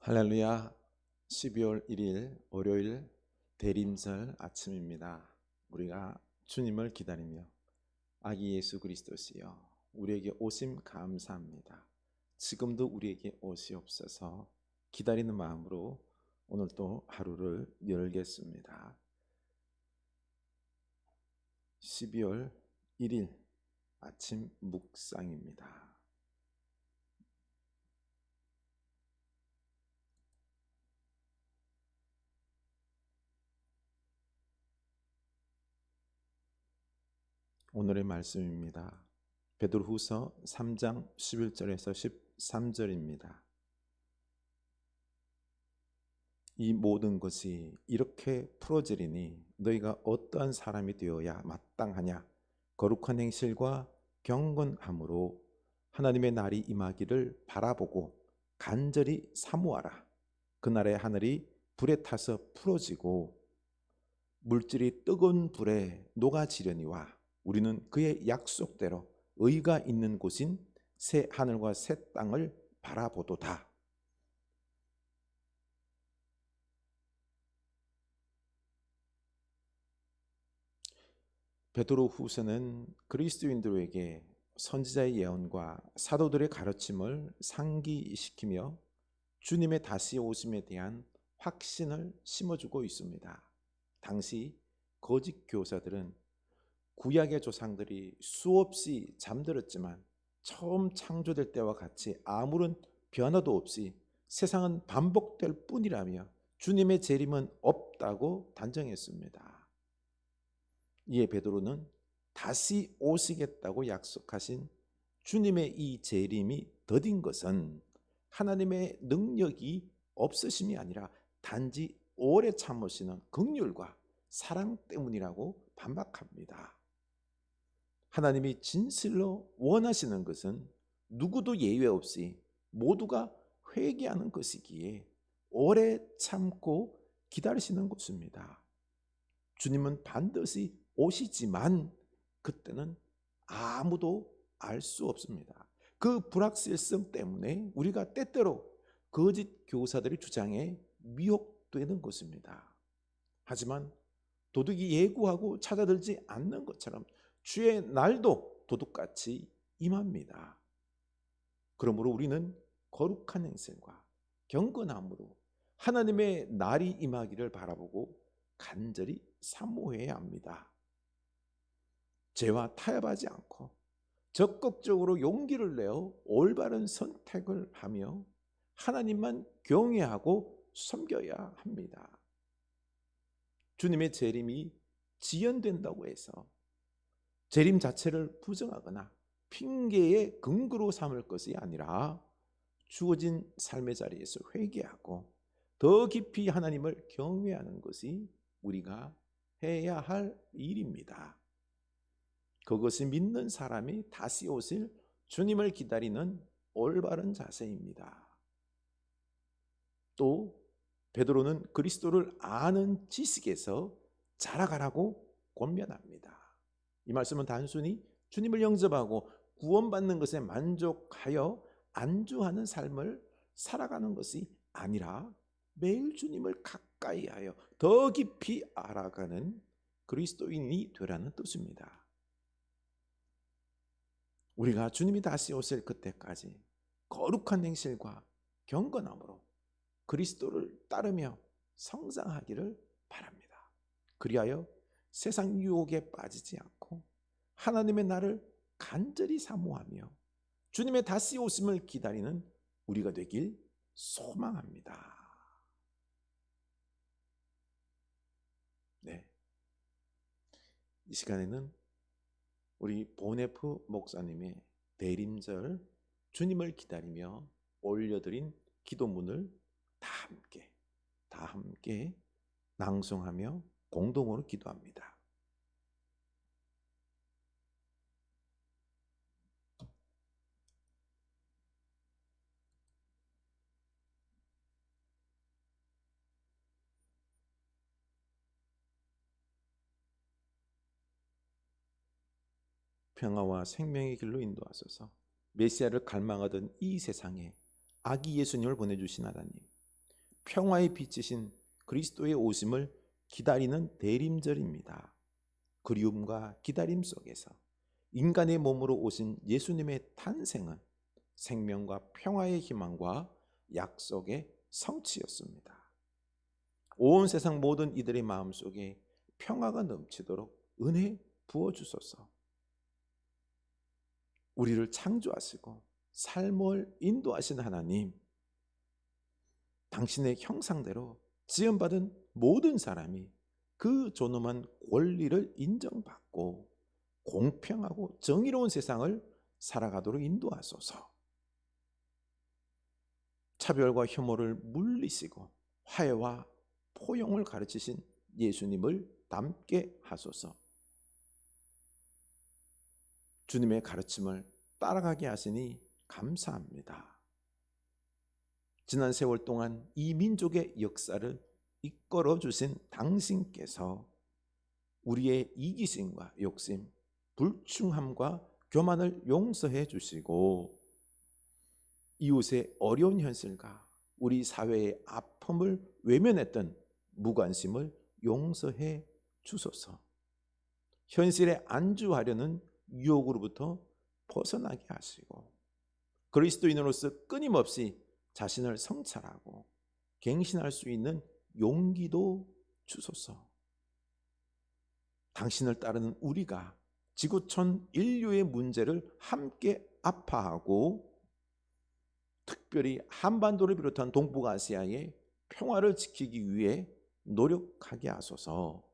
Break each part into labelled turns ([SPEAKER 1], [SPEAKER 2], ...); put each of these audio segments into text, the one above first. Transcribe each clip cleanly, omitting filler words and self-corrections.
[SPEAKER 1] 할렐루야. 12월 1일 월요일 대림절 아침입니다. 우리가 주님을 기다리며 아기 예수 그리스도시여 우리에게 오심 감사합니다. 지금도 우리에게 오시옵소서. 기다리는 마음으로 오늘 또 하루를 열겠습니다. 12월 1일 아침 묵상입니다. 오늘의 말씀입니다. 베드로후서 3장 11절에서 13절입니다. 이 모든 것이 이렇게 풀어지리니 너희가 어떠한 사람이 되어야 마땅하냐? 거룩한 행실과 경건함으로 하나님의 날이 임하기를 바라보고 간절히 사모하라. 그날에 하늘이 불에 타서 풀어지고 물질이 뜨거운 불에 녹아지려니와 우리는 그의 약속대로 의가 있는 곳인 새 하늘과 새 땅을 바라보도다. 베드로후서는 그리스도인들에게 선지자의 예언과 사도들의 가르침을 상기시키며 주님의 다시 오심에 대한 확신을 심어주고 있습니다. 당시 거짓 교사들은 구약의 조상들이 수없이 잠들었지만 처음 창조될 때와 같이 아무런 변화도 없이 세상은 반복될 뿐이라며 주님의 재림은 없다고 단정했습니다. 이에 베드로는 다시 오시겠다고 약속하신 주님의 이 재림이 더딘 것은 하나님의 능력이 없으심이 아니라 단지 오래 참으시는 긍휼과 사랑 때문이라고 반박합니다. 하나님이 진실로 원하시는 것은 누구도 예외 없이 모두가 회개하는 것이기에 오래 참고 기다리시는 것입니다. 주님은 반드시 오시지만 그때는 아무도 알 수 없습니다. 그 불확실성 때문에 우리가 때때로 거짓 교사들의 주장에 미혹되는 것입니다. 하지만 도둑이 예고하고 찾아들지 않는 것처럼 주의 날도 도둑같이 임합니다. 그러므로 우리는 거룩한 행실과 경건함으로 하나님의 날이 임하기를 바라보고 간절히 사모해야 합니다. 죄와 타협하지 않고 적극적으로 용기를 내어 올바른 선택을 하며 하나님만 경외하고 섬겨야 합니다. 주님의 재림이 지연된다고 해서 재림 자체를 부정하거나 핑계의 근거로 삼을 것이 아니라 주어진 삶의 자리에서 회개하고 더 깊이 하나님을 경외하는 것이 우리가 해야 할 일입니다. 그것이 믿는 사람이 다시 오실 주님을 기다리는 올바른 자세입니다. 또 베드로는 그리스도를 아는 지식에서 자라가라고 권면합니다. 이 말씀은 단순히 주님을 영접하고 구원받는 것에 만족하여 안주하는 삶을 살아가는 것이 아니라 매일 주님을 가까이 하여 더 깊이 알아가는 그리스도인이 되라는 뜻입니다. 우리가 주님이 다시 오실 그때까지 거룩한 행실과 경건함으로 그리스도를 따르며 성장하기를 바랍니다. 그리하여 세상 유혹에 빠지지 않고 하나님의 날을 간절히 사모하며 주님의 다시 오심을 기다리는 우리가 되길 소망합니다. 네, 이 시간에는 우리 보네프 목사님의 대림절 주님을 기다리며 올려드린 기도문을 다 함께 낭송하며 공동으로 기도합니다. 평화와 생명의 길로 인도하소서. 메시아를 갈망하던 이 세상에 아기 예수님을 보내주신 하나님, 평화의 빛이신 그리스도의 오심을 기다리는 대림절입니다. 그리움과 기다림 속에서 인간의 몸으로 오신 예수님의 탄생은 생명과 평화의 희망과 약속의 성취였습니다. 온 세상 모든 이들의 마음속에 평화가 넘치도록 은혜 부어주소서. 우리를 창조하시고 삶을 인도하신 하나님, 당신의 형상대로 지음받은 모든 사람이 그 존엄한 권리를 인정받고 공평하고 정의로운 세상을 살아가도록 인도하소서. 차별과 혐오를 물리시고 화해와 포용을 가르치신 예수님을 닮게 하소서. 주님의 가르침을 따라가게 하시니 감사합니다. 지난 세월 동안 이 민족의 역사를 이끌어 주신 당신께서 우리의 이기심과 욕심, 불충함과 교만을 용서해 주시고 이웃의 어려운 현실과 우리 사회의 아픔을 외면했던 무관심을 용서해 주소서. 현실에 안주하려는 유혹으로부터 벗어나게 하시고 그리스도인으로서 끊임없이 자신을 성찰하고 갱신할 수 있는 용기도 주소서. 당신을 따르는 우리가 지구촌 인류의 문제를 함께 아파하고 특별히 한반도를 비롯한 동북아시아의 평화를 지키기 위해 노력하게 하소서.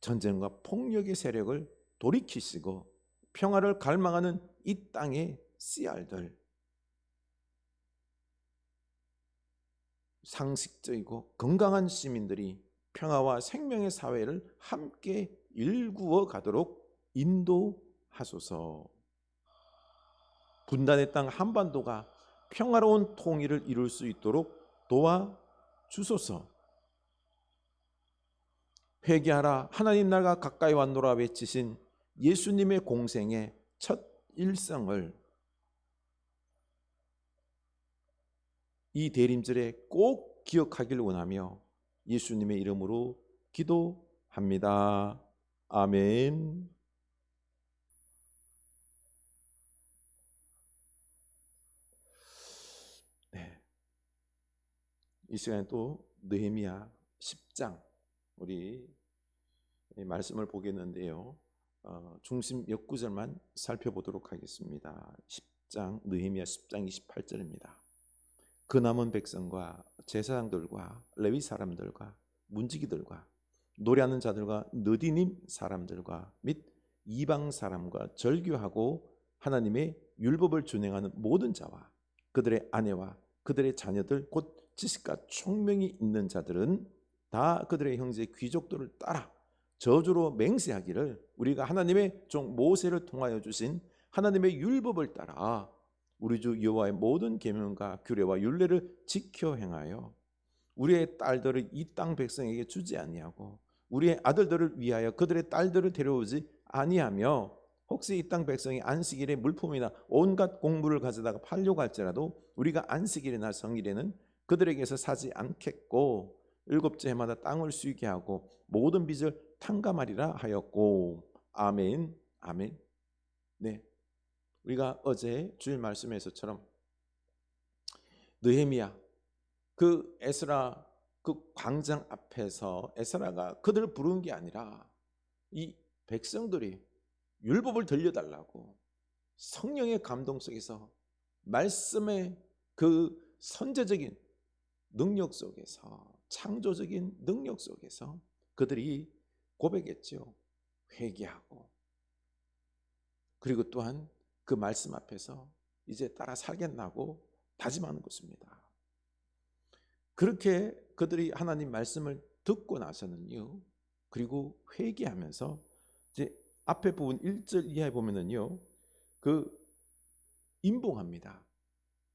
[SPEAKER 1] 전쟁과 폭력의 세력을 돌이키시고 평화를 갈망하는 이 땅의 씨알들, 상식적이고 건강한 시민들이 평화와 생명의 사회를 함께 일구어 가도록 인도하소서. 분단의 땅 한반도가 평화로운 통일을 이룰 수 있도록 도와주소서. 회개하라 하나님 나라가 가까이 왔노라 외치신 예수님의 공생의 첫 일성을 이 대림절에 꼭 기억하길 원하며 예수님의 이름으로 기도합니다. 아멘. 네. 이 시간에 또 느헤미야 10장 우리 말씀을 보겠는데요. 중심 몇 구절만 살펴보도록 하겠습니다. 10장 느헤미야 10장 28절입니다. 그 남은 백성과 제사장들과 레위 사람들과 문지기들과 노래하는 자들과 느디님 사람들과 및 이방 사람과 절규하고 하나님의 율법을 준행하는 모든 자와 그들의 아내와 그들의 자녀들 곧 지식과 총명이 있는 자들은 다 그들의 형제 귀족들을 따라 저주로 맹세하기를 우리가 하나님의 종 모세를 통하여 주신 하나님의 율법을 따라 우리 주 여호와의 모든 계명과 규례와 율례를 지켜 행하여 우리의 딸들을 이 땅 백성에게 주지 아니하고 우리의 아들들을 위하여 그들의 딸들을 데려오지 아니하며 혹시 이 땅 백성이 안식일에 물품이나 온갖 공물을 가져다가 팔려고 할지라도 우리가 안식일이나 성일에는 그들에게서 사지 않겠고 일곱째 해마다 땅을 쉬게 하고 모든 빚을 탕감하리라 하였고. 아멘. 아멘. 네, 우리가 어제 주일 말씀에서처럼 느헤미야 그 에스라 그 광장 앞에서 에스라가 그들을 부른 게 아니라 이 백성들이 율법을 들려달라고 성령의 감동 속에서 말씀의 그 선제적인 능력 속에서 창조적인 능력 속에서 그들이 고백했죠. 회개하고 그리고 또한 그 말씀 앞에서 이제 따라 살겠나고 다짐하는 것입니다. 그렇게 그들이 하나님 말씀을 듣고 나서는요, 그리고 회개하면서 이제 앞에 부분 1절 이하에 보면은요, 그 임봉합니다.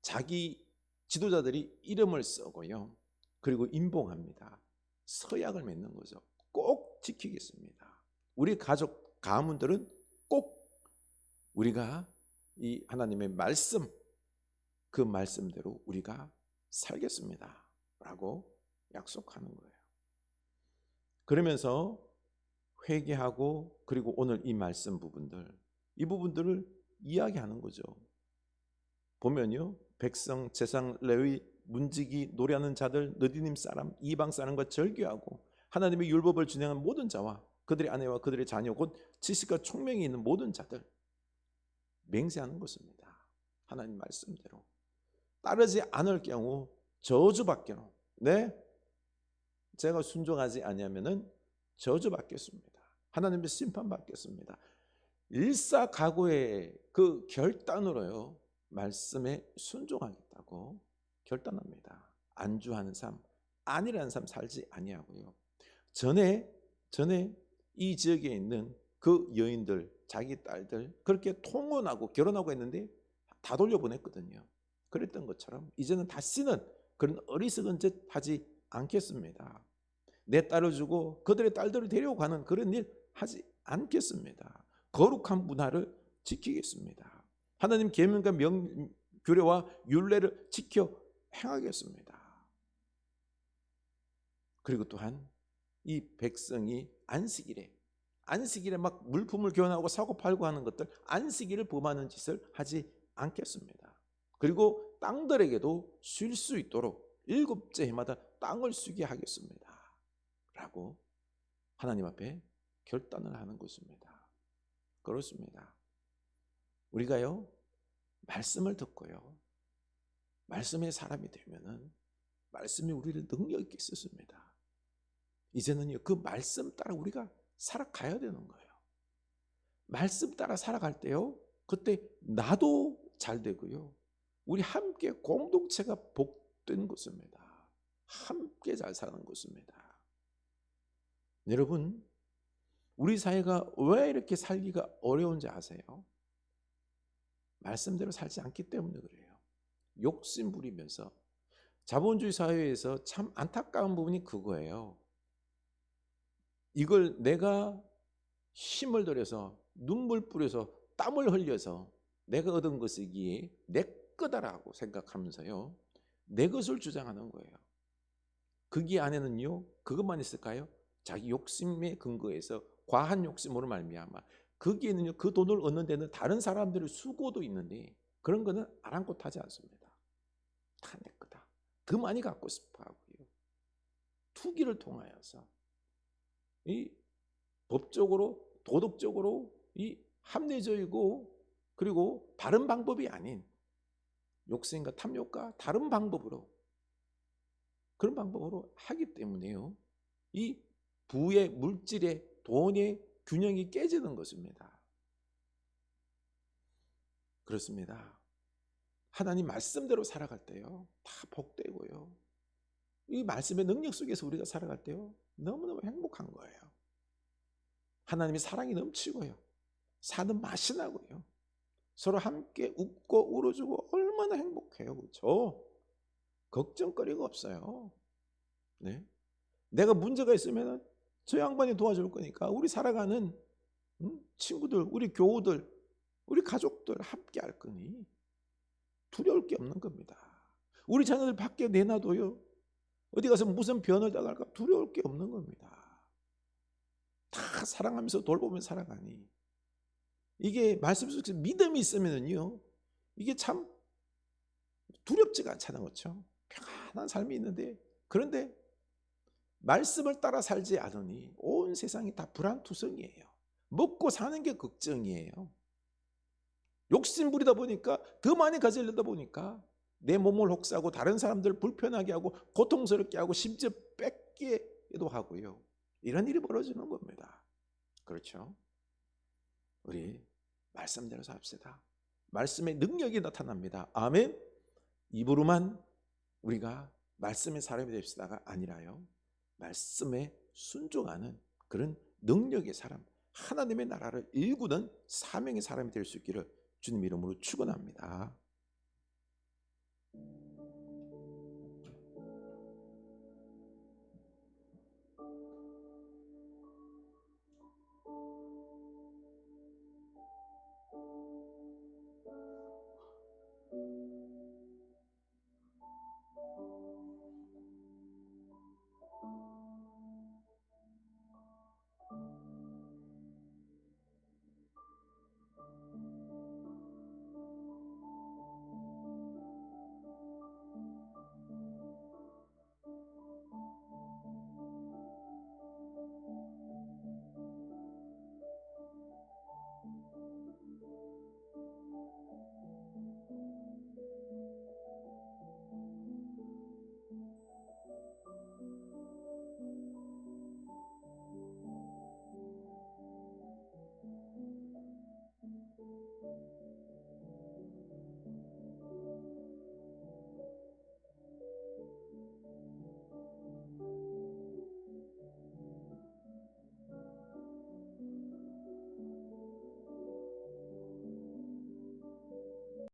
[SPEAKER 1] 자기 지도자들이 이름을 쓰고요, 그리고 임봉합니다. 서약을 맺는 거죠. 꼭 지키겠습니다. 우리 가족 가문들은 꼭 우리가 이 하나님의 말씀, 그 말씀대로 우리가 살겠습니다 라고 약속하는 거예요. 그러면서 회개하고 그리고 오늘 이 말씀 부분들, 이 부분들을 이야기하는 거죠. 보면요, 백성, 제상, 레위, 문지기, 노래하는 자들, 너디님 사람, 이방 사람과 절교하고 하나님의 율법을 준행한 모든 자와 그들의 아내와 그들의 자녀 곧 지식과 총명이 있는 모든 자들 맹세하는 것입니다. 하나님 말씀대로 따르지 않을 경우 저주받게로, 네, 제가 순종하지 아니하면은 저주받겠습니다. 하나님의 심판받겠습니다. 일사각오의 그 결단으로요, 말씀에 순종하겠다고 결단합니다. 안주하는 삶, 안일한 삶 살지 아니하고요. 전에 이 지역에 있는 그 여인들, 자기 딸들 그렇게 통혼하고 결혼하고 했는데 다 돌려보냈거든요. 그랬던 것처럼 이제는 다시는 그런 어리석은 짓 하지 않겠습니다. 내 딸을 주고 그들의 딸들을 데려가는 그런 일 하지 않겠습니다. 거룩한 문화를 지키겠습니다. 하나님 계명과 규례와 율례를 지켜 행하겠습니다. 그리고 또한 이 백성이 안식일에 막 물품을 교환하고 사고 팔고 하는 것들, 안식일을 범하는 짓을 하지 않겠습니다. 그리고 땅들에게도 쉴 수 있도록 7째 해마다 땅을 쉬게 하겠습니다 라고 하나님 앞에 결단을 하는 것입니다. 그렇습니다. 우리가요, 말씀을 듣고요, 말씀의 사람이 되면은 말씀이 우리를 능력 있게 쓰십니다. 이제는요, 그 말씀 따라 우리가 살아가야 되는 거예요. 말씀 따라 살아갈 때요, 그때 나도 잘 되고요, 우리 함께 공동체가 복된 것입니다. 함께 잘 사는 것입니다. 여러분, 우리 사회가 왜 이렇게 살기가 어려운지 아세요? 말씀대로 살지 않기 때문에 그래요. 욕심 부리면서. 자본주의 사회에서 참 안타까운 부분이 그거예요. 이걸 내가 힘을 들여서 눈물 뿌려서 땀을 흘려서 내가 얻은 것이기에 내 거다라고 생각하면서요, 내 것을 주장하는 거예요. 거기 안에는요, 그것만 있을까요? 자기 욕심에 근거해서 과한 욕심으로 말미암아 거기에는요, 그 돈을 얻는 데는 다른 사람들의 수고도 있는데 그런 거는 아랑곳하지 않습니다. 다 내 거다. 더 많이 갖고 싶어 하고요. 투기를 통하여서 이 법적으로 도덕적으로 이 합리적이고 그리고 바른 방법이 아닌 욕심과 탐욕과 다른 방법으로, 그런 방법으로 하기 때문에요, 이 부의 물질의 돈의 균형이 깨지는 것입니다. 그렇습니다. 하나님 말씀대로 살아갈 때요, 다 복되고요, 이 말씀의 능력 속에서 우리가 살아갈 때요, 너무너무 행복한 거예요. 하나님의 사랑이 넘치고요, 사는 맛이 나고요, 서로 함께 웃고 울어주고 얼마나 행복해요. 그렇죠? 걱정거리가 없어요. 네? 내가 문제가 있으면 저 양반이 도와줄 거니까 우리 살아가는 친구들, 우리 교우들, 우리 가족들 함께 할 거니 두려울 게 없는 겁니다. 우리 자녀들 밖에 내놔도요, 어디 가서 무슨 변을 당할까 두려울 게 없는 겁니다. 다 사랑하면서 돌보면서 살아가니, 이게 말씀 속에서 믿음이 있으면요, 이게 참 두렵지가 않잖아요. 그렇죠? 평안한 삶이 있는데, 그런데 말씀을 따라 살지 않으니 온 세상이 다 불안투성이에요. 먹고 사는 게 걱정이에요. 욕심 부리다 보니까, 더 많이 가지려다 보니까 내 몸을 혹사하고 다른 사람들 불편하게 하고 고통스럽게 하고 심지어 뺏기도 하고요. 이런 일이 벌어지는 겁니다. 그렇죠? 우리 말씀대로 삽시다. 말씀의 능력이 나타납니다. 아멘. 입으로만 우리가 말씀의 사람이 됩시다가 아니라요, 말씀에 순종하는 그런 능력의 사람, 하나님의 나라를 일구는 사명의 사람이 될 수 있기를 주님 이름으로 축원합니다.